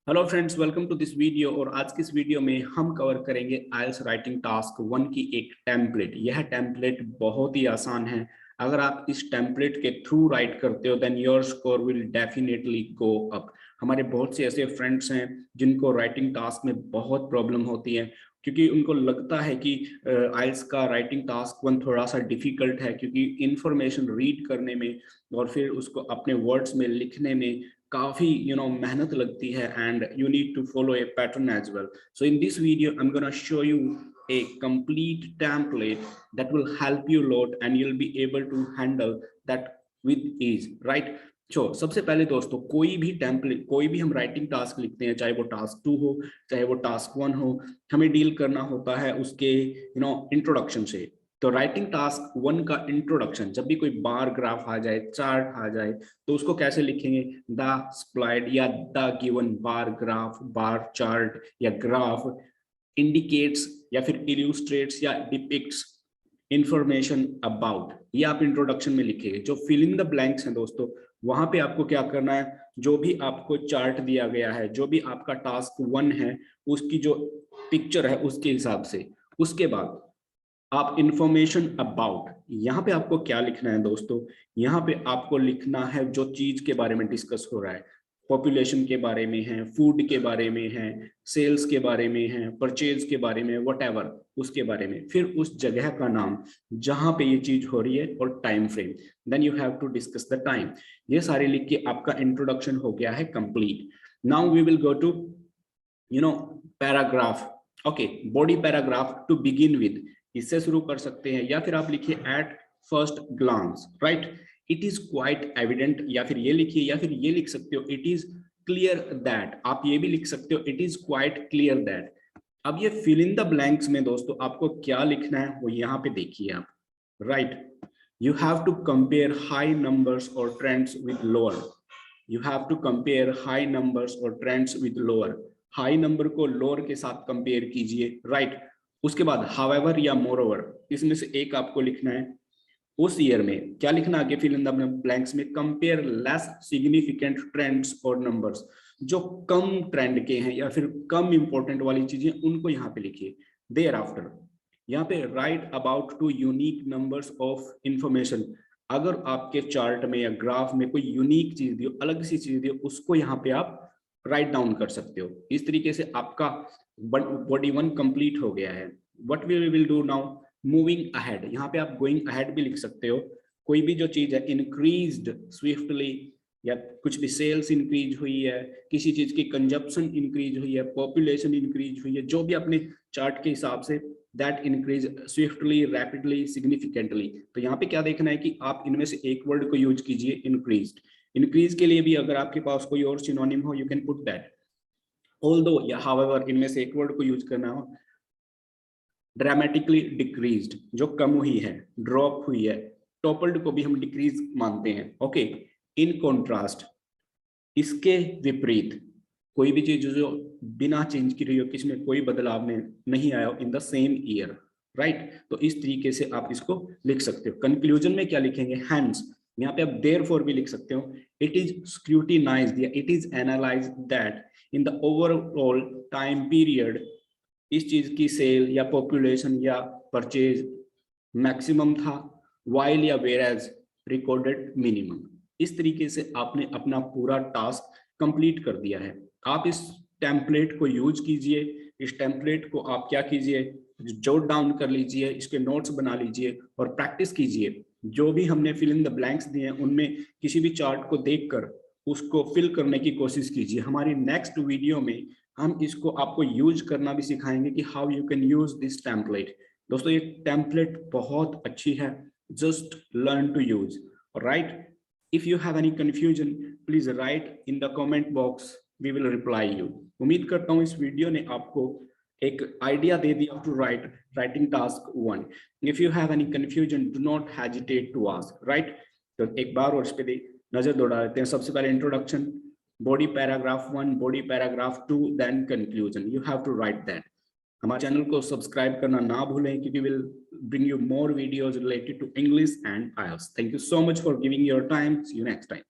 Hello friends, welcome to this video. और आज की इस वीडियो में हम कवर करेंगे आइल्स राइटिंग टास्क 1 की एक टेम्पलेट। यह टेम्पलेट बहुत ही आसान है। अगर आप इस टेम्पलेट के थ्रू राइट करते हो then your score will definitely go up. हमारे बहुत से ऐसे फ्रेंड्स हैं जिनको राइटिंग टास्क में बहुत प्रॉब्लम होती है, क्योंकि उनको लगता है कि आइल्स का राइटिंग टास्क 1 थोड़ा सा डिफिकल्ट है, क्योंकि इंफॉर्मेशन रीड करने में और फिर उसको अपने वर्ड्स में लिखने में काफी मेहनत लगती है, and you need to follow a pattern as well. So in this video I'm going to show you a complete template that will help you a lot and you'll be able to handle that with ease, right? So सबसे पहले दोस्तों, कोई भी template, कोई भी हम writing task लिखते हैं, चाहे वो टास्क 2 हो चाहे वो टास्क 1 हो, हमें डील करना होता है उसके इंट्रोडक्शन से। तो राइटिंग टास्क 1 का इंट्रोडक्शन, जब भी कोई बार ग्राफ आ जाए, चार्ट आ जाए, तो उसको कैसे लिखेंगे? द स्प्लाइड या the given bar graph, bar chart या ग्राफ इंडिकेट्स या फिर इल्यूस्ट्रेट्स या डिपिक्ट्स इंफॉर्मेशन अबाउट, ये आप इंट्रोडक्शन में लिखेंगे। जो फिल इन द ब्लैंक्स हैं दोस्तों, वहां पे आपको क्या करना है, जो भी आपको चार्ट दिया गया है, जो भी आपका टास्क 1 है, उसकी जो पिक्चर है उसके हिसाब से, उसके बाद आप इंफॉर्मेशन अबाउट, यहाँ पे आपको क्या लिखना है दोस्तों? यहाँ पे आपको लिखना है जो चीज के बारे में डिस्कस हो रहा है। पॉपुलेशन के बारे में है, फूड के बारे में है, सेल्स के बारे में है, परचेज के बारे में, व्हाटएवर उसके बारे में, फिर उस जगह का नाम जहां पे ये चीज हो रही है और time frame, then you have to discuss the time. ये सारे लिख के आपका इंट्रोडक्शन हो गया है complete. Now we will go to paragraph. Okay, body paragraph to begin with, इससे शुरू कर सकते हैं, या फिर आप लिखिए at first glance, right? It is quite evident, या फिर ये लिखिए, या फिर ये लिख सकते हो इट इज क्लियर दैट, आप ये भी लिख सकते हो it is quite clear that. अब ये फिल इन द ब्लैंक्स में दोस्तों आपको क्या लिखना है वो यहाँ पे देखिए आप, right? You have to compare high numbers और trends with lower. You have to compare high numbers और trends with lower. High number को लोअर के साथ कंपेयर कीजिए, राइट? उसके बाद हावेवर या मोरओवर, इसमें से एक आपको लिखना है। उस ईयर में क्या लिखना आगे फिल इन द ब्लैंक्स में? कंपेयर लेस सिग्निफिकेंट ट्रेंड्स और नंबर्स, जो कम ट्रेंड के हैं या फिर कम इंपॉर्टेंट वाली चीजें, उनको यहाँ पे लिखिए। देयर आफ्टर यहाँ पे write about two unique numbers of information, अगर आपके चार्ट में या ग्राफ में कोई यूनिक चीज दी हो, अलग सी चीज दी हो, उसको यहाँ पे आप राइट डाउन कर सकते हो। इस तरीके से आपका बॉडी 1 कंप्लीट हो गया है। What we will do now, moving ahead, यहाँ पे आप गोइंग अहेड भी लिख सकते हो। कोई भी जो चीज है, इंक्रीज्ड स्विफ्टली, या कुछ भी सेल्स इंक्रीज हुई है, किसी चीज की कंजप्शन इंक्रीज हुई है, पॉपुलेशन इंक्रीज हुई है, जो भी अपने चार्ट के हिसाब से, that increase swiftly, rapidly, significantly. तो यहाँ पे क्या देखना है कि आप इनमें से एक वर्ड को यूज कीजिए, इंक्रीज्ड। इंक्रीज के लिए भी अगर आपके पास कोई और सिनोनिम हो, you can put that. Although या हाउएवर, इनमें से एक वर्ड को यूज करना हो। ड्रामेटिकली डिक्रीज्ड, जो कम हुई है, ड्रॉप हुई है। टॉपल्ड को भी हम डिक्रीज मानते हैं। ओके, इन कॉन्ट्रास्ट, इसके विपरीत, कोई भी चीज जो बिना चेंज की रही हो, किसी में कोई बदलाव नहीं आया हो, in the same year, right? तो इस तरीके से आप इसको लिख सकते हो। कंक्लूजन में क्या लिखेंगे? हैंड्स, यहाँ पे आप देयरफॉर भी लिख सकते हो। इट इज स्क्रूटिनाइज्ड या it is analysed that in the overall time period, इस चीज की सेल या पॉपुलेशन या परचेज मैक्सिमम था, वाइल या वेयरएज रिकॉर्डेड मिनिमम। इस तरीके से आपने अपना पूरा टास्क कंप्लीट कर दिया है। आप इस टेम्पलेट को यूज कीजिए। इस टेम्पलेट को आप क्या कीजिए, जॉट डाउन कर लीजिए, इसके नोट्स बना लीजिए और प्रैक्टिस कीजिए। जो भी हमने फिल इन द ब्लैंक्स दिए हैं उनमें किसी भी चार्ट को देखकर उसको फिल करने की कोशिश कीजिए। हमारी नेक्स्ट वीडियो में हम इसको आपको यूज करना भी सिखाएंगे कि how you can use this template. दोस्तों ये टेम्पलेट बहुत अच्छी है, just learn to use, right? If you have any confusion please write in the comment box, we will reply you. उम्मीद करता हूँ इस वीडियो ने आपको एक आइडिया दे दिया to write writing task 1। If you have any confusion do not hesitate to ask, right? तो एक बार और इस पे नजर दौड़ा देते हैं। सबसे पहले introduction, body paragraph 1, body paragraph 2, then conclusion. You have to write that. हमारे चैनल को सब्सक्राइब करना ना भूलें, क्योंकि will bring you more videos related to English and IELTS. Thank you so much for giving your time. See you next time.